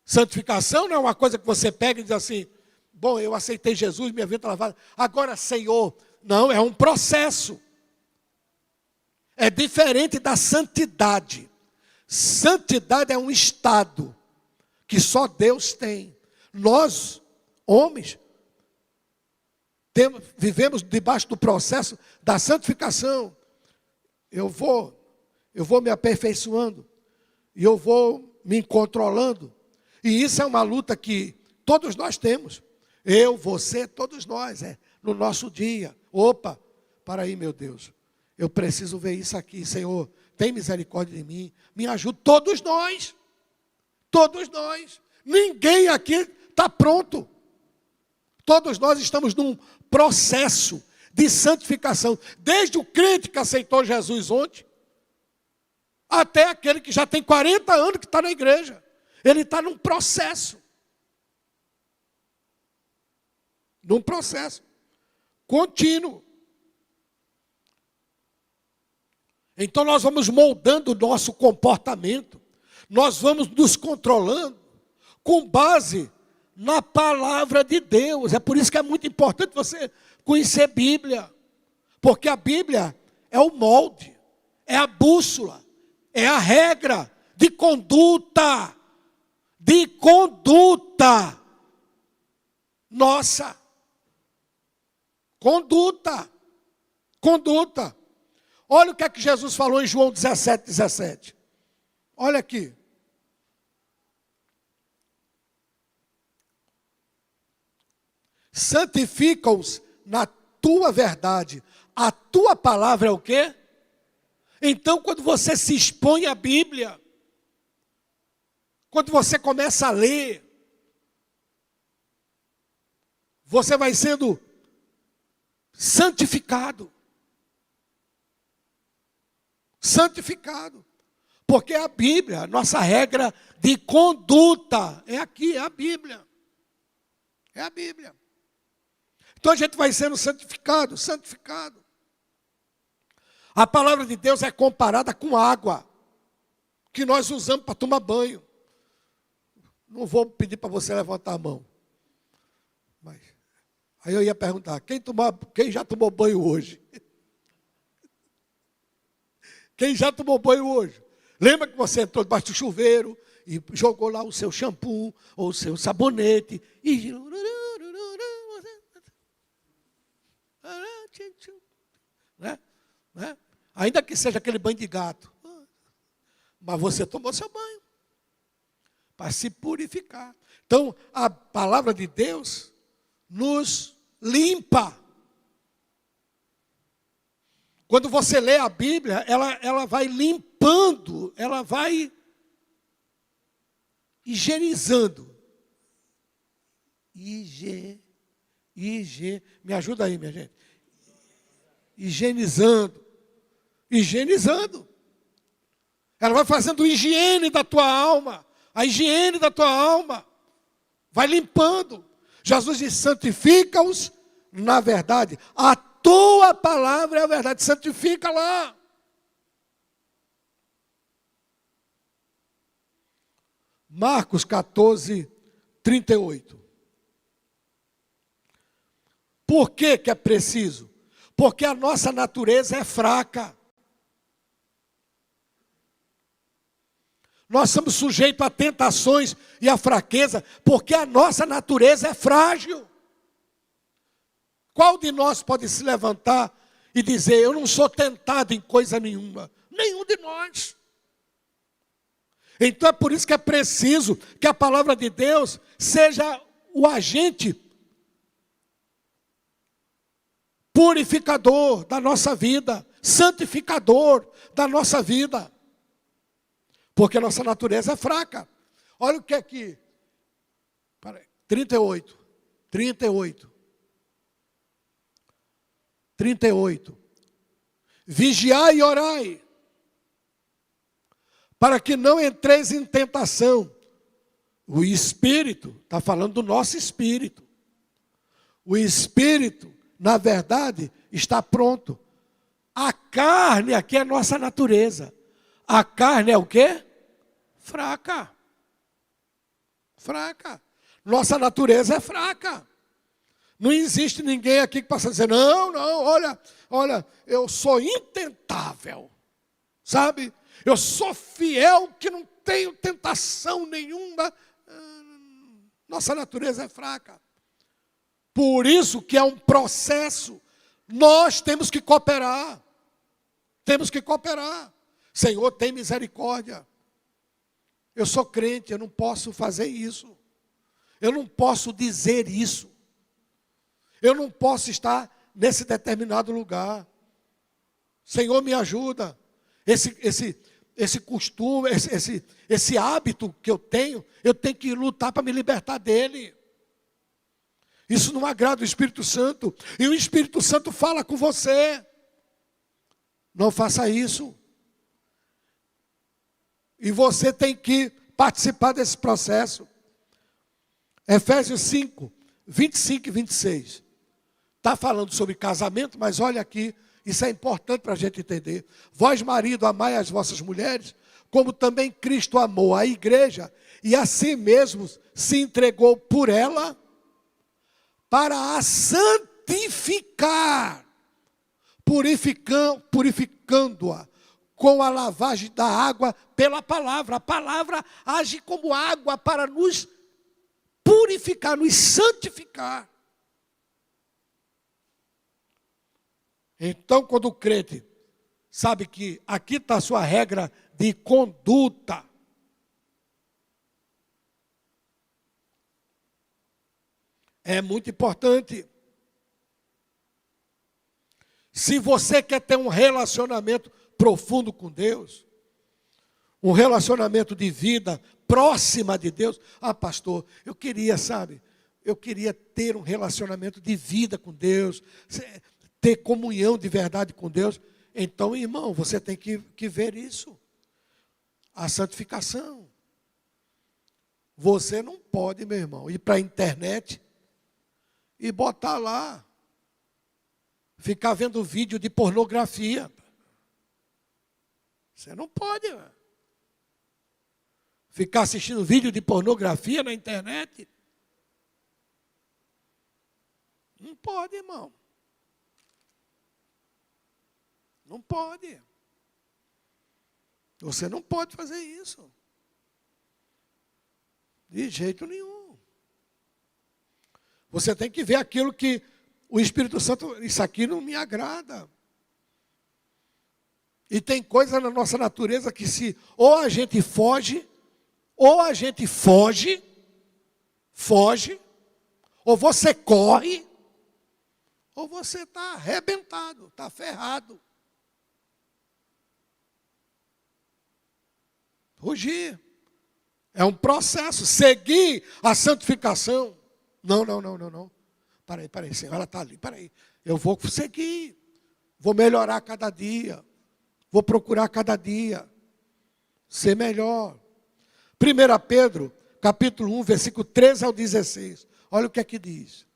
Santificação não é uma coisa que você pega e diz assim, bom, eu aceitei Jesus, minha vida está lavada, agora Senhor. Não, é um processo. É diferente da santidade. Santidade é um estado que só Deus tem. Nós, homens, vivemos debaixo do processo da santificação. Eu vou me aperfeiçoando e eu vou me controlando. E isso é uma luta que todos nós temos. Eu, você, todos nós, no nosso dia. Opa, para aí, meu Deus. Eu preciso ver isso aqui, Senhor. Tem misericórdia de mim. Me ajude. Todos nós. Todos nós. Ninguém aqui está pronto. Todos nós estamos num processo de santificação. Desde o crente que aceitou Jesus ontem, até aquele que já tem 40 anos que está na igreja. Ele está num processo. Num processo contínuo. Então nós vamos moldando o nosso comportamento. Nós vamos nos controlando com base na palavra de Deus. É por isso que é muito importante você conhecer a Bíblia. Porque a Bíblia é o molde, é a bússola, é a regra de conduta. De conduta. Nossa. Conduta. Conduta. Olha o que é que Jesus falou em João 17:17. Olha aqui. Santifica-os na tua verdade. A tua palavra é o quê? Então, quando você se expõe à Bíblia, quando você começa a ler, você vai sendo santificado. Santificado. Porque a Bíblia, a nossa regra de conduta, é aqui, é a Bíblia. É a Bíblia. Então a gente vai sendo santificado, santificado. A palavra de Deus é comparada com água, que nós usamos para tomar banho. Não vou pedir para você levantar a mão. Mas aí eu ia perguntar, quem já tomou banho hoje? Quem já tomou banho hoje? Lembra que você entrou debaixo do chuveiro e jogou lá o seu shampoo ou o seu sabonete e... Né? Ainda que seja aquele banho de gato. Mas você tomou seu banho. Para se purificar. Então, a palavra de Deus nos limpa. Quando você lê a Bíblia, ela vai limpando, ela vai higienizando. Me ajuda aí, minha gente. Higienizando. Ela vai fazendo higiene da tua alma. A higiene da tua alma. Vai limpando. Jesus diz, santifica-os na verdade. A tua palavra é a verdade. Santifica lá. Marcos 14, 38. Por que que é preciso? Porque a nossa natureza é fraca. Nós somos sujeitos a tentações e a fraqueza, porque a nossa natureza é frágil. Qual de nós pode se levantar e dizer, eu não sou tentado em coisa nenhuma? Nenhum de nós. Então é por isso que é preciso que a palavra de Deus seja o agente purificador da nossa vida, santificador da nossa vida. Porque a nossa natureza é fraca. Olha o que é aqui. 38. 38. Vigiai e orai, para que não entreis em tentação. O espírito, está falando do nosso espírito. O espírito, na verdade, está pronto. A carne aqui é a nossa natureza. A carne é o quê? Fraca. Fraca. Nossa natureza é fraca. Não existe ninguém aqui que possa dizer, não, olha, eu sou intentável. Sabe? Eu sou fiel que não tenho tentação nenhuma. Nossa natureza é fraca. Por isso que é um processo. Nós temos que cooperar. Temos que cooperar. Senhor, tem misericórdia. Eu sou crente, eu não posso fazer isso. Eu não posso dizer isso. Eu não posso estar nesse determinado lugar. Senhor, me ajuda. Esse costume, esse hábito que eu tenho que lutar para me libertar dele. Isso não agrada o Espírito Santo. E o Espírito Santo fala com você. Não faça isso. E você tem que participar desse processo. Efésios 5, 25 e 26. Está falando sobre casamento, mas olha aqui, isso é importante para a gente entender. Vós, marido, amai as vossas mulheres, como também Cristo amou a igreja, e a si mesmo se entregou por ela, para a santificar, purificando-a com a lavagem da água pela palavra. A palavra age como água para nos purificar, nos santificar. Então, quando o crente sabe que aqui está a sua regra de conduta, é muito importante. Se você quer ter um relacionamento profundo com Deus, um relacionamento de vida próxima de Deus. Ah, pastor, eu queria ter um relacionamento de vida com Deus, ter comunhão de verdade com Deus. Então, irmão, você tem que ver isso. A santificação. Você não pode, meu irmão, ir para a internet e botar lá, ficar vendo vídeo de pornografia. Você não pode, ficar assistindo vídeo de pornografia na internet. Não pode, irmão. Não pode. Você não pode fazer isso. De jeito nenhum. Você tem que ver aquilo que o Espírito Santo, isso aqui não me agrada. E tem coisa na nossa natureza que ou a gente foge, ou você corre, ou você está arrebentado, está ferrado. Fugir. É um processo. Seguir a santificação. Não. Peraí, Senhor, ela está ali. Peraí. Eu vou seguir. Vou melhorar cada dia. Vou procurar cada dia ser melhor. 1 Pedro, capítulo 1, versículo 13 ao 16. Olha o que é que diz.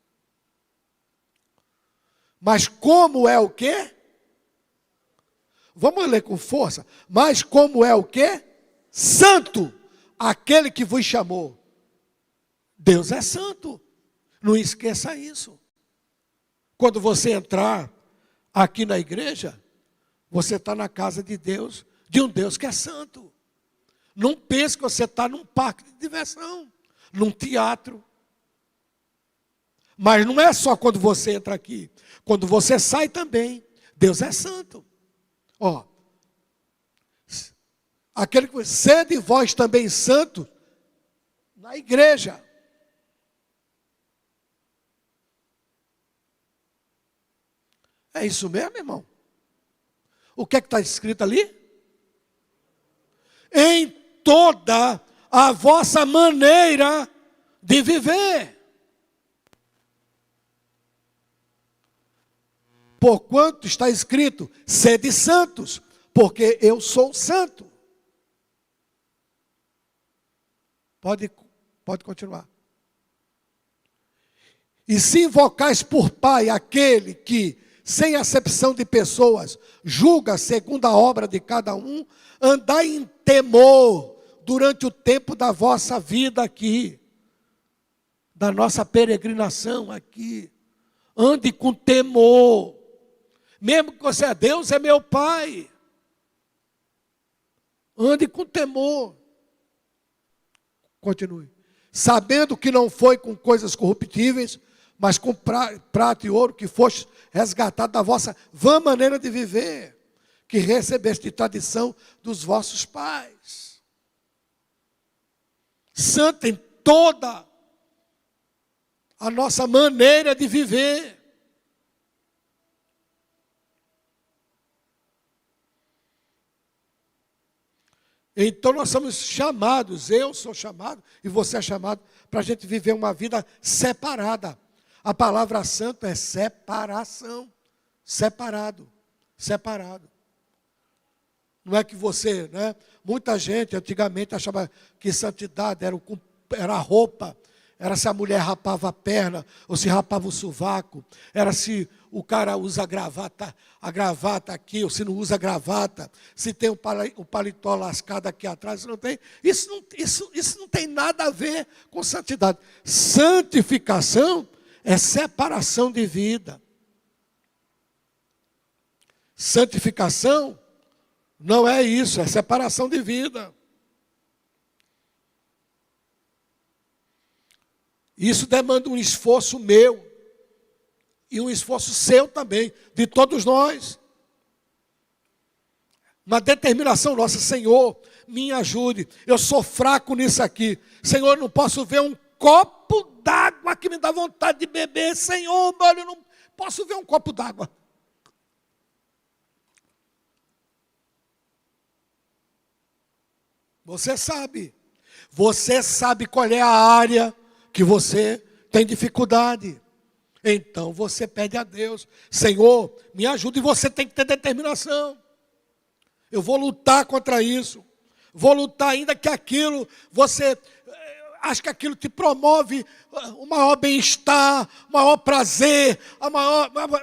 Mas como é o quê? Vamos ler com força. Mas como é o quê? Santo. aquele que vos chamou. Deus é santo. Não esqueça isso. Quando você entrar aqui na igreja, você está na casa de Deus, de um Deus que é santo. Não pense que você está num parque de diversão, num teatro. Mas não é só quando você entra aqui. Quando você sai também. Deus é santo. Ó, aquele que sede vós também santo na igreja. É isso mesmo, irmão? O que é que está escrito ali? Em toda a vossa maneira de viver. Porquanto está escrito, sede santos, porque eu sou santo. Pode continuar. E se invocais por Pai aquele que, sem acepção de pessoas, julga segundo a obra de cada um, andai em temor durante o tempo da vossa vida aqui, da nossa peregrinação aqui. Ande com temor. Mesmo que você é Deus, é meu Pai. Ande com temor. Continue. Sabendo que não foi com coisas corruptíveis, mas com prata e ouro, que foste resgatado da vossa vã maneira de viver, que recebeste de tradição dos vossos pais. Santo em toda a nossa maneira de viver. Então nós somos chamados, eu sou chamado e você é chamado para a gente viver uma vida separada. A palavra santo é separação, separado, separado. Não é que você, né? Muita gente antigamente achava que santidade era a roupa, era se a mulher rapava a perna, ou se rapava o sovaco, era se o cara usa a gravata aqui, ou se não usa gravata, se tem o paletó lascado aqui atrás, não tem. Isso não tem nada a ver com santidade. Santificação é separação de vida. Santificação não é isso, é separação de vida. Isso demanda um esforço meu e um esforço seu também, de todos nós. Uma determinação nossa, Senhor, me ajude. Eu sou fraco nisso aqui. Senhor, eu não posso ver um copo d'água que me dá vontade de beber. Senhor, eu não posso ver um copo d'água. Você sabe qual é a área que você tem dificuldade. Então você pede a Deus, Senhor, me ajude, e você tem que ter determinação. Eu vou lutar contra isso. Vou lutar ainda que aquilo, você acha que aquilo te promove o maior bem-estar, o maior prazer,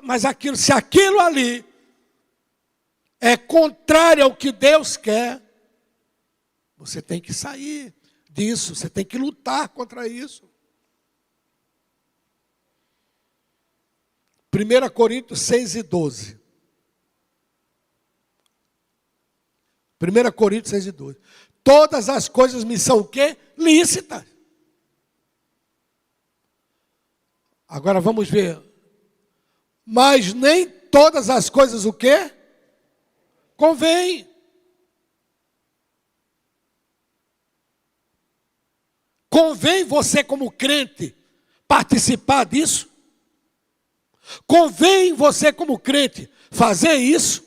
mas aquilo, se aquilo ali é contrário ao que Deus quer, você tem que sair disso, você tem que lutar contra isso. 1 Coríntios 6 e 12. 1 Coríntios 6 e 12. Todas as coisas me são o quê? Lícitas. Agora vamos ver. Mas nem todas as coisas o quê? Convém. Convém você como crente participar disso? Convém você como crente fazer isso?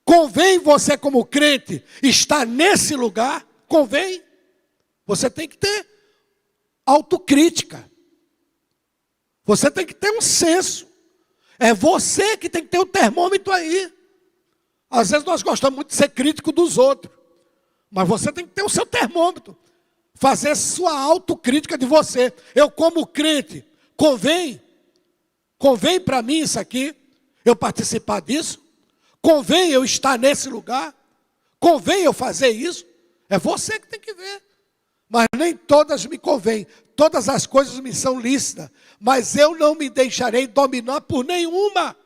Convém você como crente estar nesse lugar? Convém? Você tem que ter autocrítica. Você tem que ter um senso. É você que tem que ter o termômetro aí. Às vezes nós gostamos muito de ser crítico dos outros. Mas você tem que ter o seu termômetro. Fazer sua autocrítica de você. Eu como crente, convém? Convém para mim isso aqui? Eu participar disso? Convém eu estar nesse lugar? Convém eu fazer isso? É você que tem que ver. mas nem todas me convêm. Todas as coisas me são lícitas, mas eu não me deixarei dominar por nenhuma.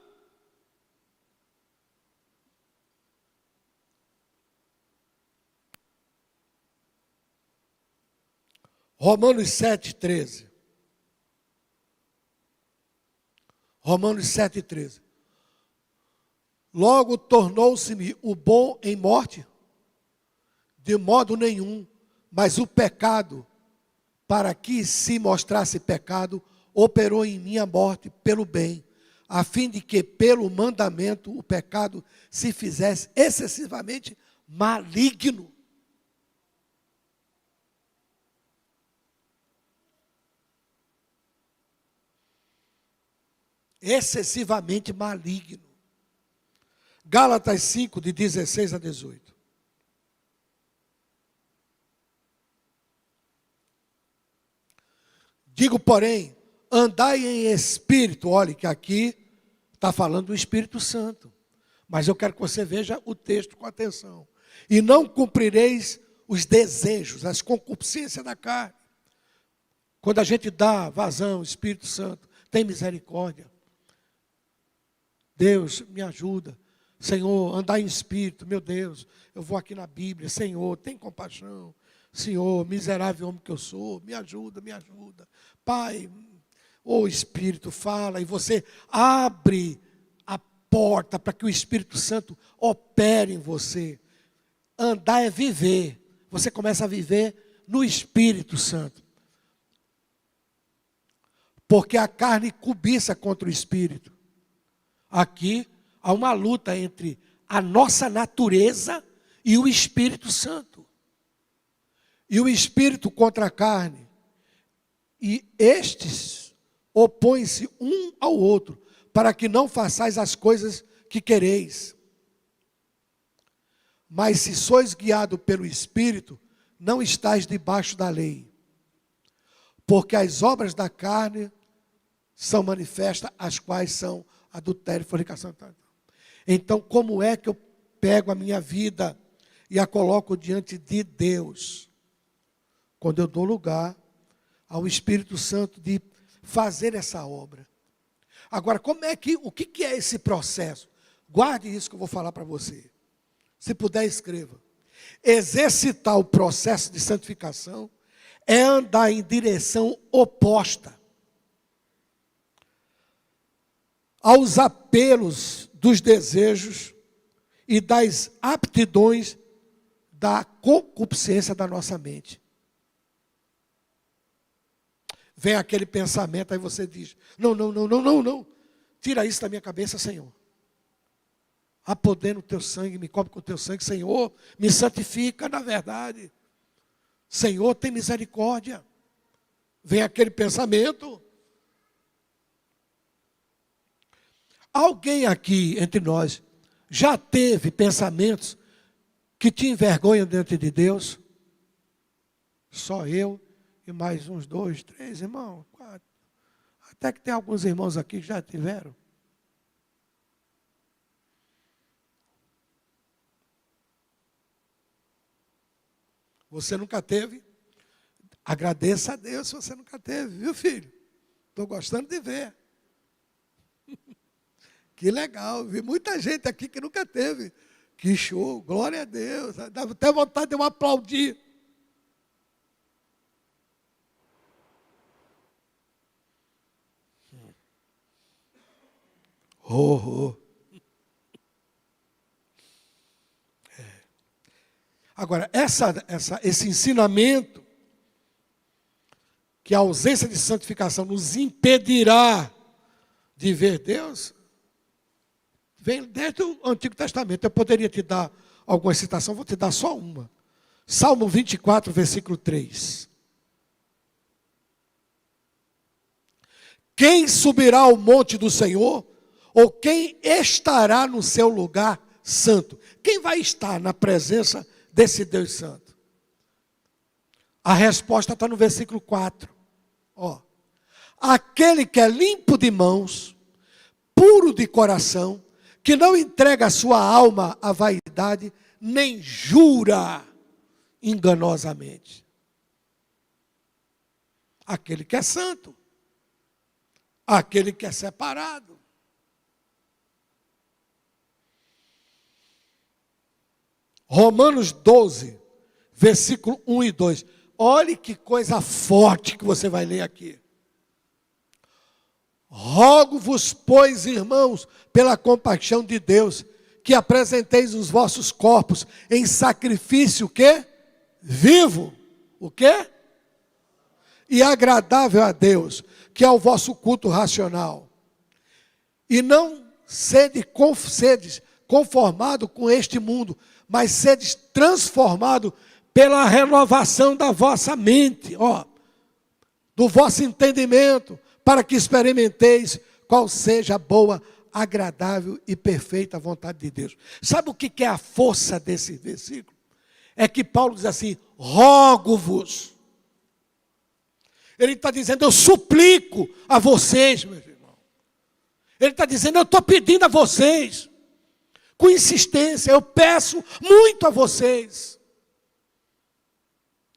Romanos 7,13. Romanos 7,13. Logo tornou-se-me o bom em morte? De modo nenhum, mas o pecado, para que se mostrasse pecado, operou em minha morte pelo bem, a fim de que pelo mandamento o pecado se fizesse excessivamente maligno. Excessivamente maligno. Gálatas 5, de 16 a 18. Digo, porém, andai em espírito. Olhe que aqui está falando do Espírito Santo. Mas eu quero que você veja o texto com atenção. E não cumprireis os desejos, as concupiscências da carne. Quando a gente dá vazão, Espírito Santo, tem misericórdia. Deus, me ajuda. Senhor, andar em espírito, meu Deus, eu vou aqui na Bíblia. Senhor, tem compaixão. Senhor, miserável homem que eu sou, me ajuda, me ajuda. Pai, o Espírito fala e você abre a porta para que o Espírito Santo opere em você. Andar é viver. Você começa a viver no Espírito Santo. Porque a carne cobiça contra o Espírito. Aqui há uma luta entre a nossa natureza e o Espírito Santo. E o Espírito contra a carne. E estes opõem-se um ao outro, para que não façais as coisas que quereis. Mas se sois guiados pelo Espírito, não estáis debaixo da lei. Porque as obras da carne são manifestas, as quais são adultério, fornicação. Então, como é que eu pego a minha vida e a coloco diante de Deus? Quando eu dou lugar ao Espírito Santo de fazer essa obra. Agora, o que é esse processo? Guarde isso que eu vou falar para você. Se puder, escreva. Exercitar o processo de santificação é andar em direção oposta aos apelos dos desejos e das aptidões da concupiscência da nossa mente. Vem aquele pensamento, aí você diz, não. Tira isso da minha cabeça, Senhor. Há poder no teu sangue, me cobre com o teu sangue, Senhor, me santifica na verdade. Senhor, tem misericórdia. Vem aquele pensamento. Alguém aqui entre nós já teve pensamentos que te envergonham diante de Deus? Só eu e mais uns 2, 3 irmãos, 4. Até que tem alguns irmãos aqui que já tiveram. Você nunca teve? Agradeça a Deus se você nunca teve, viu, filho? Estou gostando de ver. Que legal, vi muita gente aqui que nunca teve. Que show, glória a Deus. Dá até vontade de eu aplaudir. Agora, esse ensinamento, que a ausência de santificação nos impedirá de ver Deus, vem desde o Antigo Testamento. Eu poderia te dar alguma citação, vou te dar só uma. Salmo 24, versículo 3. Quem subirá ao monte do Senhor? Ou quem estará no seu lugar santo? Quem vai estar na presença desse Deus santo? A resposta está no versículo 4. Aquele que é limpo de mãos, puro de coração, que não entrega a sua alma à vaidade, nem jura enganosamente. Aquele que é santo. Aquele que é separado. Romanos 12, versículo 1 e 2. Olhe que coisa forte que você vai ler aqui. Rogo-vos, pois, irmãos, pela compaixão de Deus, que apresenteis os vossos corpos em sacrifício, o quê? Vivo. O quê? E agradável a Deus, que é o vosso culto racional. E não sedes conformado com este mundo, mas sedes transformado pela renovação da vossa mente, do vosso entendimento, para que experimenteis qual seja a boa, agradável e perfeita vontade de Deus. Sabe o que é a força desse versículo? É que Paulo diz assim, rogo-vos. Ele está dizendo, eu suplico a vocês, meus irmãos. Ele está dizendo, eu estou pedindo a vocês, com insistência, eu peço muito a vocês.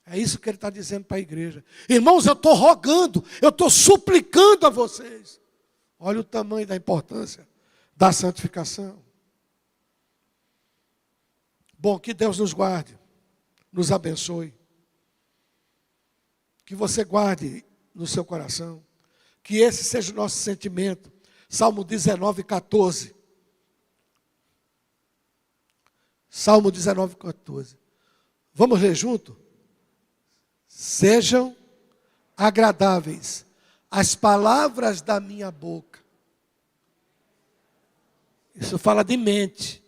É isso que ele está dizendo para a igreja. Irmãos, eu estou rogando, eu estou suplicando a vocês. Olha o tamanho da importância da santificação. Bom, que Deus nos guarde, nos abençoe. Que você guarde no seu coração. Que esse seja o nosso sentimento. Salmo 19, 14. Salmo 19, 14. Vamos ler junto? Sejam agradáveis as palavras da minha boca. Isso fala de mente.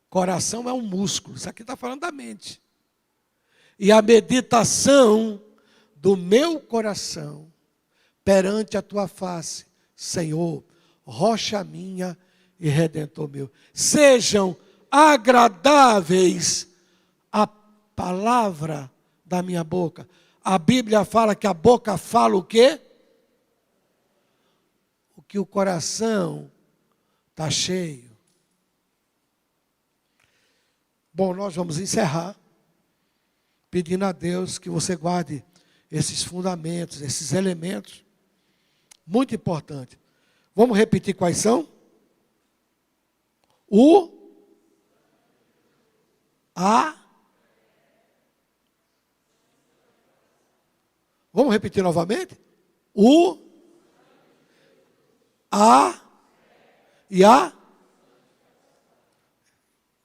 Coração é um músculo. Isso aqui está falando da mente. E a meditação do meu coração perante a tua face, Senhor, rocha minha e redentor meu. Sejam agradáveis a palavra da minha boca. A Bíblia fala que a boca fala o quê? O que o coração está cheio. Bom, nós vamos encerrar pedindo a Deus que você guarde esses fundamentos, esses elementos, muito importantes. Vamos repetir quais são? Vamos repetir novamente? E a.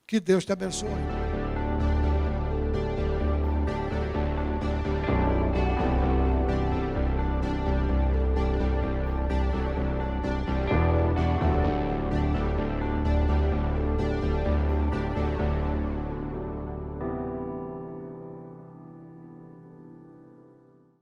Que Deus te abençoe.